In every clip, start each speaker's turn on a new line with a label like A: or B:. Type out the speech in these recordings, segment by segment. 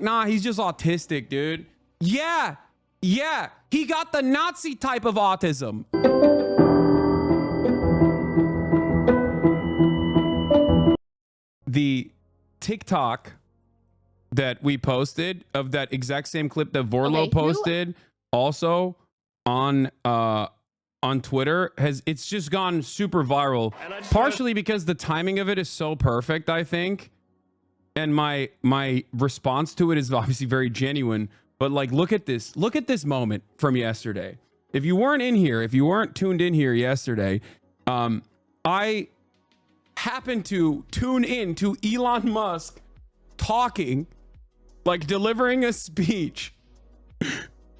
A: Nah, he's just autistic, dude. Yeah, he got the Nazi type of autism. The TikTok that we posted of that exact same clip that Vorlo posted also on Twitter it's just gone super viral, partially because the timing of it is so perfect, I think, and my response to it is obviously very genuine. But like, look at this moment from yesterday. If you weren't tuned in here yesterday, I happened to tune in to Elon Musk talking, like delivering a speech,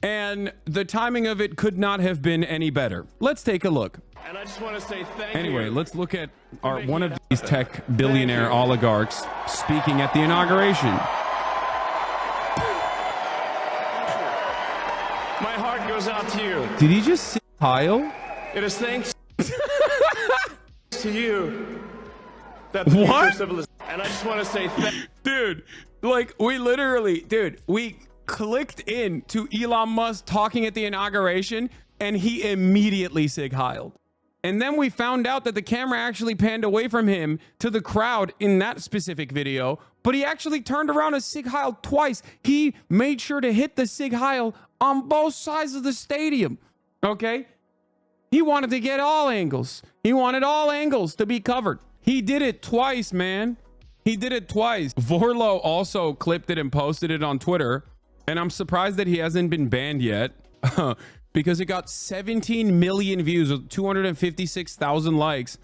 A: and the timing of it could not have been any better. Let's take a look.
B: And I just want to say thank you.
A: Anyway, let's look at one of these tech billionaire oligarchs speaking at the inauguration.
B: My heart goes out to you.
A: Did he just say Kyle?
B: It is thanks to you that the future civilization. And I just want to say
A: dude, like we clicked in to Elon Musk talking at the inauguration, and he immediately sig heiled. And then we found out that the camera actually panned away from him to the crowd in that specific video, but he actually turned around and sig heiled twice. He made sure to hit the sig heil on both sides of the stadium. Okay? He wanted to get all angles. He wanted all angles to be covered. He did it twice, man. He did it twice. Vorlo also clipped it and posted it on Twitter, and I'm surprised that he hasn't been banned yet. Because it got 17 million views with 256,000 likes.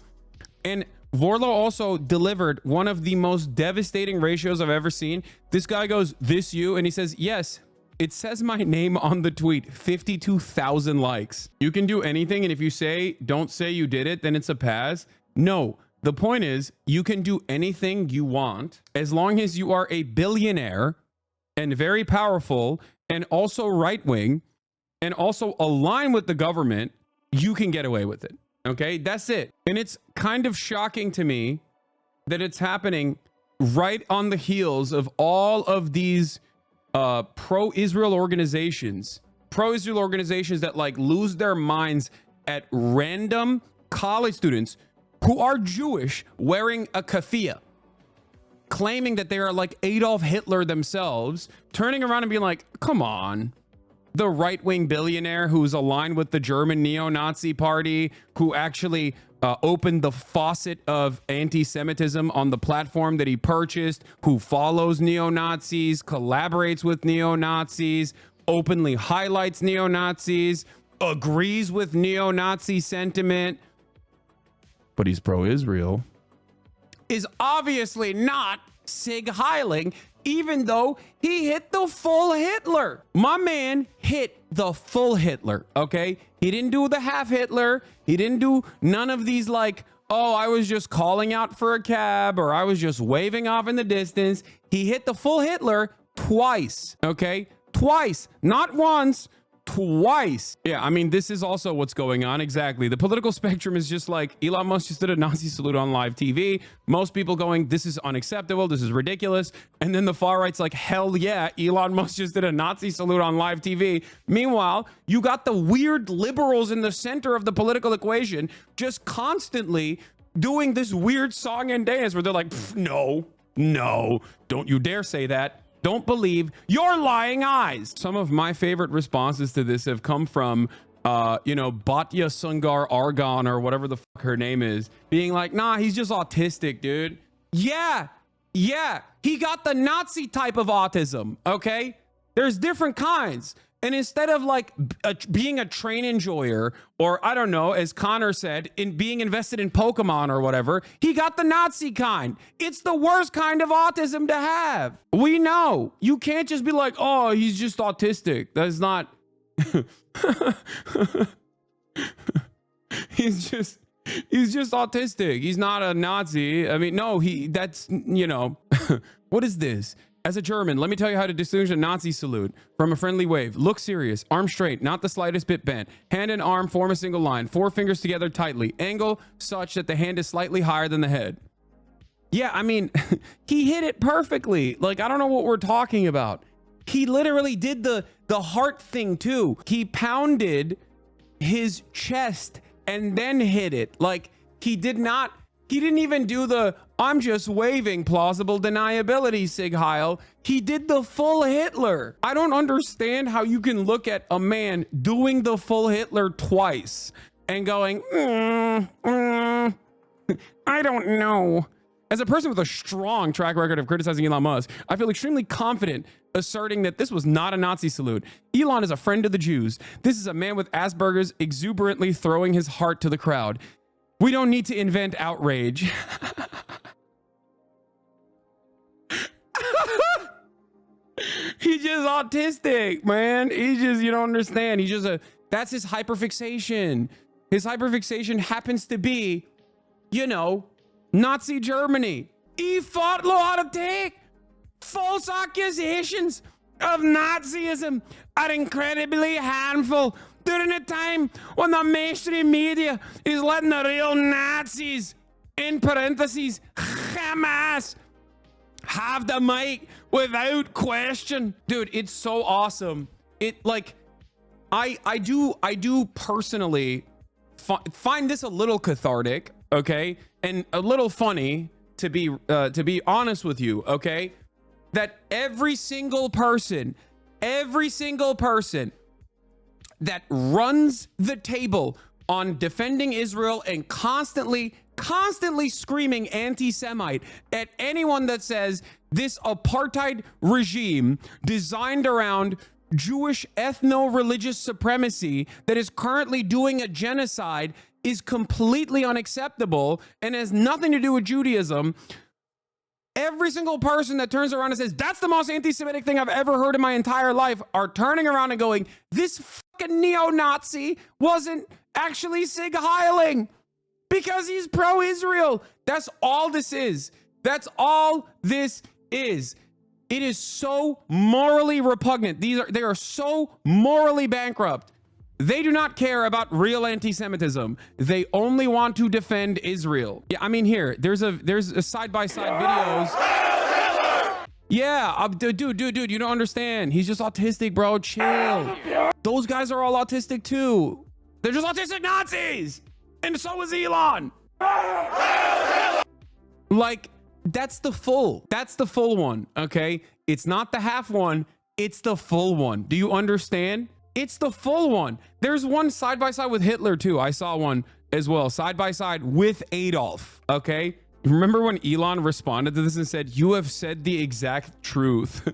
A: And Vorlo also delivered one of the most devastating ratios I've ever seen. This guy goes, "This you?" And he says, "Yes, it says my name on the tweet." 52,000 likes. You can do anything, and if you don't say you did it, then it's a pass. No, the point is, you can do anything you want as long as you are a billionaire and very powerful and also right-wing and also align with the government. You can get away with it. Okay, that's it. And it's kind of shocking to me that it's happening right on the heels of all of these pro-Israel organizations that like lose their minds at random college students who are Jewish wearing a keffiyeh, claiming that they are like Adolf Hitler themselves, turning around and being like, come on. The right-wing billionaire who's aligned with the German neo-Nazi party, who actually opened the faucet of anti-Semitism on the platform that he purchased, who follows neo-Nazis, collaborates with neo-Nazis, openly highlights neo-Nazis, agrees with neo-Nazi sentiment, but he's pro-Israel, is obviously not sig heiling, even though he hit the full Hitler. My man hit the full Hitler, okay? He didn't do the half Hitler. He didn't do none of these like, oh, I was just calling out for a cab or I was just waving off in the distance. He hit the full Hitler twice, okay? Twice, not once, twice. Yeah, I mean, this is also what's going on. Exactly. The political spectrum is just like Elon Musk just did a Nazi salute on live TV. Most people going, this is unacceptable. This is ridiculous. And then the far right's like, hell yeah, Elon Musk just did a Nazi salute on live TV. Meanwhile, you got the weird liberals in the center of the political equation just constantly doing this weird song and dance where they're like, no, don't you dare say that. Don't believe your lying eyes. Some of my favorite responses to this have come from, Batya Sungar Argon or whatever the fuck her name is, being like, nah, he's just autistic, dude. Yeah, he got the Nazi type of autism, okay? There's different kinds. And instead of like being a train enjoyer, or I don't know, as Connor said, in being invested in Pokemon or whatever, he got the Nazi kind. It's the worst kind of autism to have. We know. You can't just be like, oh, he's just autistic. That's not... He's just autistic. He's not a Nazi. I mean, no, that's, what is this? As a German, let me tell you how to distinguish a Nazi salute from a friendly wave. Look serious, arm straight, not the slightest bit bent. Hand and arm form a single line, 4 fingers together tightly. Angle such that the hand is slightly higher than the head. Yeah, I mean, he hit it perfectly. Like, I don't know what we're talking about. He literally did the heart thing too. He pounded his chest and then hit it. Like, he didn't even do the I'm just waving plausible deniability, Sig Heil. He did the full Hitler. I don't understand how you can look at a man doing the full Hitler twice and going, I don't know. As a person with a strong track record of criticizing Elon Musk, I feel extremely confident asserting that this was not a Nazi salute. Elon is a friend of the Jews. This is a man with Asperger's exuberantly throwing his heart to the crowd. We don't need to invent outrage. He's just autistic, man. He's just, you don't understand. He's just that's his hyperfixation. His hyperfixation happens to be, you know, Nazi Germany. He fought law to take false accusations of Nazism are incredibly harmful during a time when the mainstream media is letting the real Nazis, in parentheses, Hamas, have the mic without question. Dude, it's so awesome. It like, I do personally find this a little cathartic, okay, and a little funny to be honest with you, okay, that every single person that runs the table on defending Israel and constantly screaming anti-Semite at anyone that says this apartheid regime designed around Jewish ethno-religious supremacy that is currently doing a genocide is completely unacceptable and has nothing to do with Judaism. Every single person that turns around and says, that's the most anti-Semitic thing I've ever heard in my entire life, are turning around and going, this fucking neo-Nazi wasn't actually Sig Heiling because he's pro-Israel. That's all this is. That's all this is. It is so morally repugnant. They are so morally bankrupt. They do not care about real anti-Semitism. They only want to defend Israel. Yeah, I mean, here, there's a side-by-side videos. Yeah, dude, you don't understand. He's just autistic, bro. Chill. Those guys are all autistic too. They're just autistic Nazis. And so is Elon. Like, that's the full one, okay? It's not the half one. It's the full one. Do you understand? It's the full one. There's one side by side with Hitler too. I saw one as well, side by side with Adolf. Okay. Remember when Elon responded to this and said, you have said the exact truth.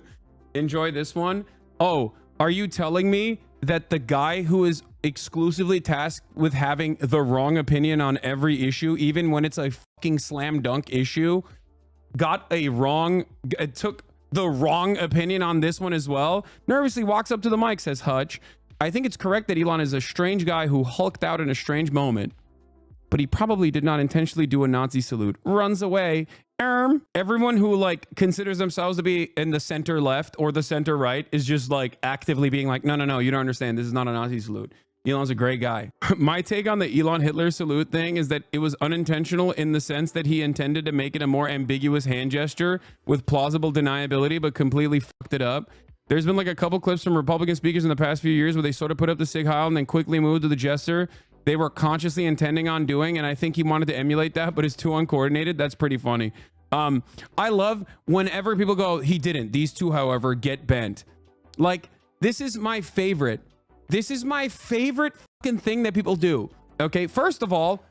A: Enjoy this one. Oh, are you telling me that the guy who is exclusively tasked with having the wrong opinion on every issue, even when it's a fucking slam dunk issue, took the wrong opinion on this one as well? Nervously walks up to the mic, says Hutch, I think it's correct that Elon is a strange guy who hulked out in a strange moment, but he probably did not intentionally do a Nazi salute. Runs away. Everyone who like considers themselves to be in the center left or the center right is just like actively being like, no, you don't understand. This is not a Nazi salute. Elon's a great guy. My take on the Elon Hitler salute thing is that it was unintentional in the sense that he intended to make it a more ambiguous hand gesture with plausible deniability, but completely fucked it up. There's been like a couple clips from Republican speakers in the past few years where they sort of put up the Sig Heil and then quickly moved to the gesture they were consciously intending on doing. And I think he wanted to emulate that, but it's too uncoordinated. That's pretty funny. I love whenever people go, he didn't. These two, however, get bent. Like, this is my favorite. This is my favorite fucking thing that people do. Okay, first of all,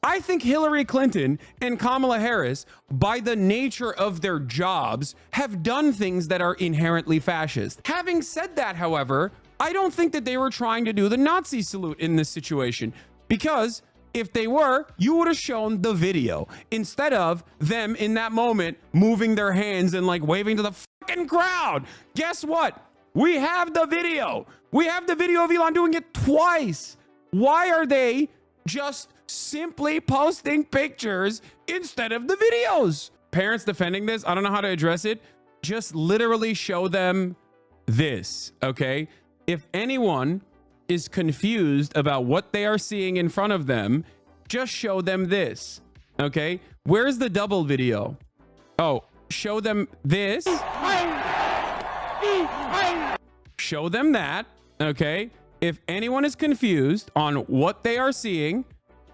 A: I think Hillary Clinton and Kamala Harris, by the nature of their jobs, have done things that are inherently fascist. Having said that, however, I don't think that they were trying to do the Nazi salute in this situation, because if they were, you would have shown the video instead of them in that moment moving their hands and like waving to the fucking crowd. Guess what? We have the video. We have the video of Elon doing it twice. Why are they just simply posting pictures instead of the videos? Parents defending this, I don't know how to address it. Just literally show them this, okay? If anyone is confused about what they are seeing in front of them, just show them this, okay? Where's the double video? Oh, show them this. Show them that. Okay. If anyone is confused on what they are seeing,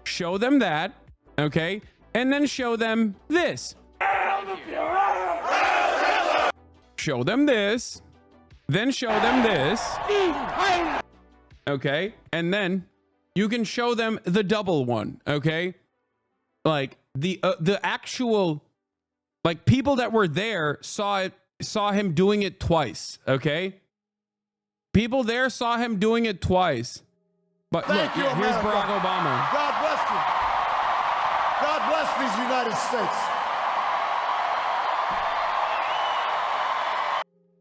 A: show them that. Okay. And then show them this. Show them this. Then show them this. Okay. And then you can show them the double one. Okay. Like the actual, like, people that were there saw him doing it twice. Okay. People there saw him doing it twice. But look, here's Barack Obama.
C: God bless you. God bless these United States.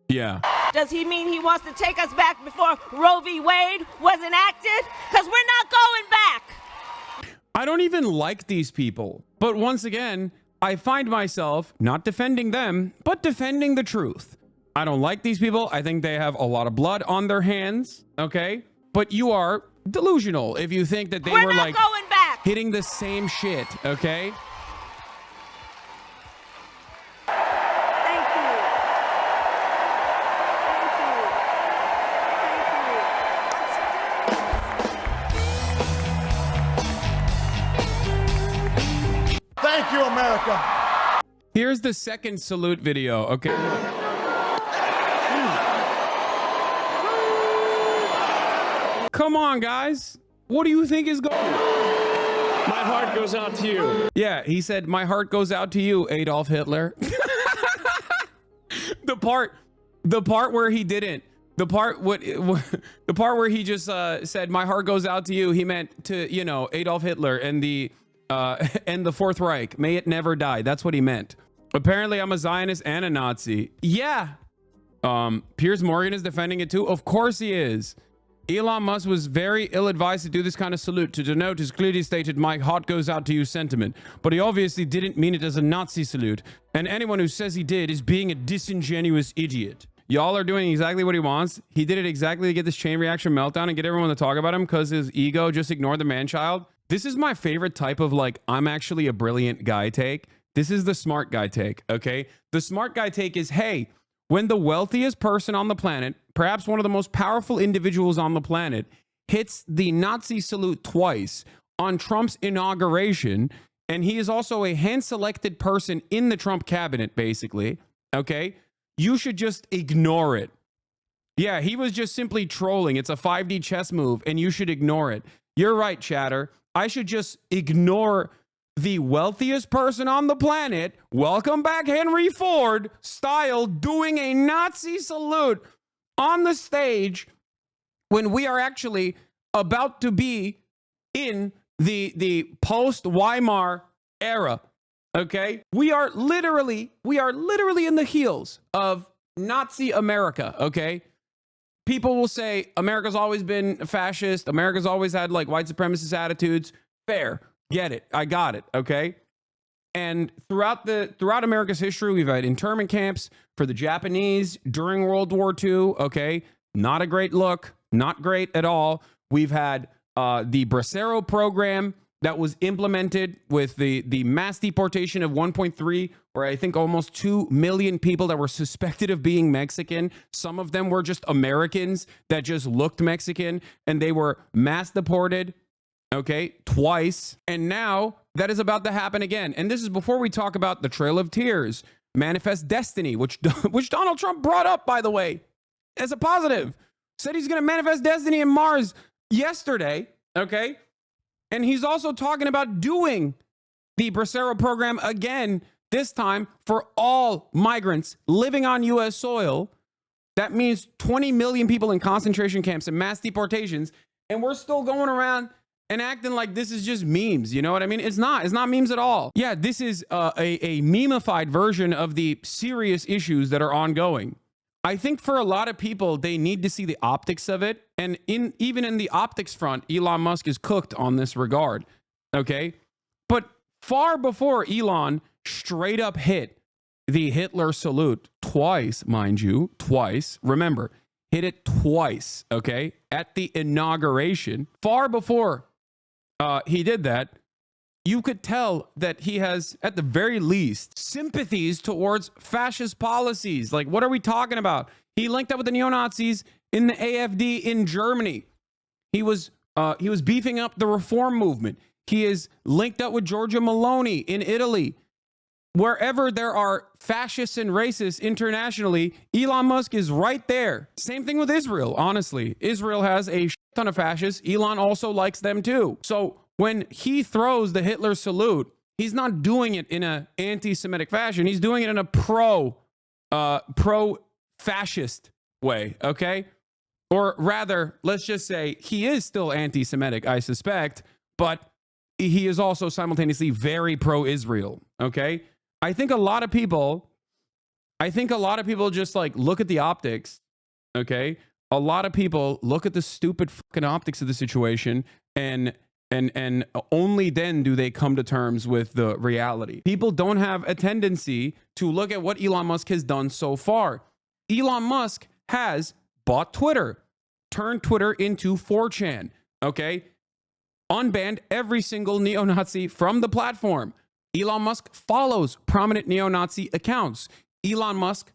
A: Yeah.
D: Does he mean he wants to take us back before Roe v. Wade was enacted? Because we're not going back.
A: I don't even like these people. But once again, I find myself not defending them, but defending the truth. I don't like these people. I think they have a lot of blood on their hands. Okay. But you are delusional if you think that they were like
D: going back.
A: hitting the same shit. Okay.
D: Thank you.
C: Thank you, America.
A: Here's the second salute video. Okay. Come on, guys. What do you think is going on?
B: My heart goes out to you.
A: Yeah, he said, my heart goes out to you, Adolf Hitler. the part where he didn't. The part where he just said, my heart goes out to you. He meant to, you know, Adolf Hitler and the Fourth Reich. May it never die. That's what he meant. Apparently, I'm a Zionist and a Nazi. Yeah. Piers Morgan is defending it too. Of course he is. Elon Musk was very ill-advised to do this kind of salute to denote his clearly stated "my heart goes out to you" sentiment, but he obviously didn't mean it as a Nazi salute, and anyone who says he did is being a disingenuous idiot. Y'all are doing exactly what he wants. He did it exactly to get this chain reaction meltdown and get everyone to talk about him because his ego just ignored the man-child. This is my favorite type of, like, I'm actually a brilliant guy take. This is the smart guy take, okay? The smart guy take is, hey, when the wealthiest person on the planet, perhaps one of the most powerful individuals on the planet, hits the Nazi salute twice on Trump's inauguration, and he is also a hand-selected person in the Trump cabinet, basically, okay? You should just ignore it. Yeah, he was just simply trolling. It's a 5D chess move, and you should ignore it. You're right, chatter. I should just ignore the wealthiest person on the planet, welcome back Henry Ford style, doing a Nazi salute on the stage when we are actually about to be in the post-Weimar era. Okay? We are literally in the heels of Nazi America. Okay? People will say America's always been fascist. America's always had like white supremacist attitudes. Fair. Get it. I got it. Okay. And throughout America's history, we've had internment camps for the Japanese during World War II. Okay. Not a great look. Not great at all. We've had the Bracero program that was implemented with the mass deportation of 1.3 or I think almost 2 million people that were suspected of being Mexican. Some of them were just Americans that just looked Mexican and they were mass deported. Okay, twice. And now that is about to happen again. And this is before we talk about the Trail of Tears, Manifest Destiny, which Donald Trump brought up, by the way, as a positive. Said he's going to manifest destiny in Mars yesterday. Okay. And he's also talking about doing the Bracero program again, this time for all migrants living on U.S. soil. That means 20 million people in concentration camps and mass deportations. And we're still going around and acting like this is just memes. You know what I mean? It's not memes at all. Yeah, this is a memeified version of the serious issues that are ongoing. I think for a lot of people, they need to see the optics of it. And even in the optics front, Elon Musk is cooked on this regard. Okay? But far before Elon straight up hit the Hitler salute twice, mind you, twice. Remember, hit it twice, okay? At the inauguration, far before he did that, you could tell that he has, at the very least, sympathies towards fascist policies. Like, what are we talking about? He linked up with the neo-Nazis in the AfD in Germany. He was beefing up the reform movement. He is linked up with Giorgia Meloni in Italy. Wherever there are fascists and racists internationally, Elon Musk is right there. Same thing with Israel, honestly. Israel has a shit ton of fascists. Elon also likes them too. So when he throws the Hitler salute, he's not doing it in an anti-Semitic fashion. He's doing it in a pro-fascist way, okay? Or rather, let's just say he is still anti-Semitic, I suspect, but he is also simultaneously very pro-Israel, okay? I think a lot of people just like look at the optics, okay? A lot of people look at the stupid fucking optics of the situation and only then do they come to terms with the reality. People don't have a tendency to look at what Elon Musk has done so far. Elon Musk has bought Twitter, turned Twitter into 4chan, okay? Unbanned every single neo-Nazi from the platform. Elon Musk follows prominent neo-Nazi accounts. Elon Musk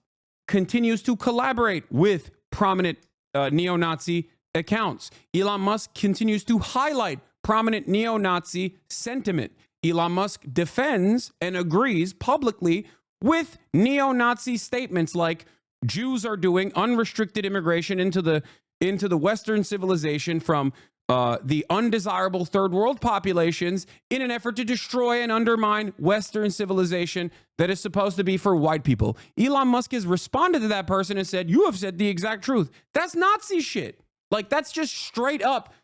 A: continues to collaborate with prominent neo-Nazi accounts. Elon Musk continues to highlight prominent neo-Nazi sentiment. Elon Musk defends and agrees publicly with neo-Nazi statements like Jews are doing unrestricted immigration into the Western civilization from the undesirable third world populations in an effort to destroy and undermine Western civilization that is supposed to be for white people. Elon Musk has responded to that person and said, you have said the exact truth. That's Nazi shit. Like, that's just straight up.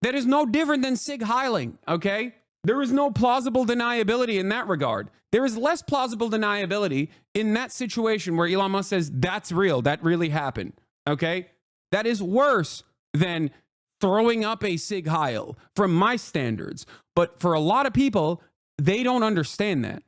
A: That is no different than Sig Heiling, okay? There is no plausible deniability in that regard. There is less plausible deniability in that situation where Elon Musk says, that's real, that really happened, okay? That is worse than throwing up a Sig Heil from my standards. But for a lot of people, they don't understand that.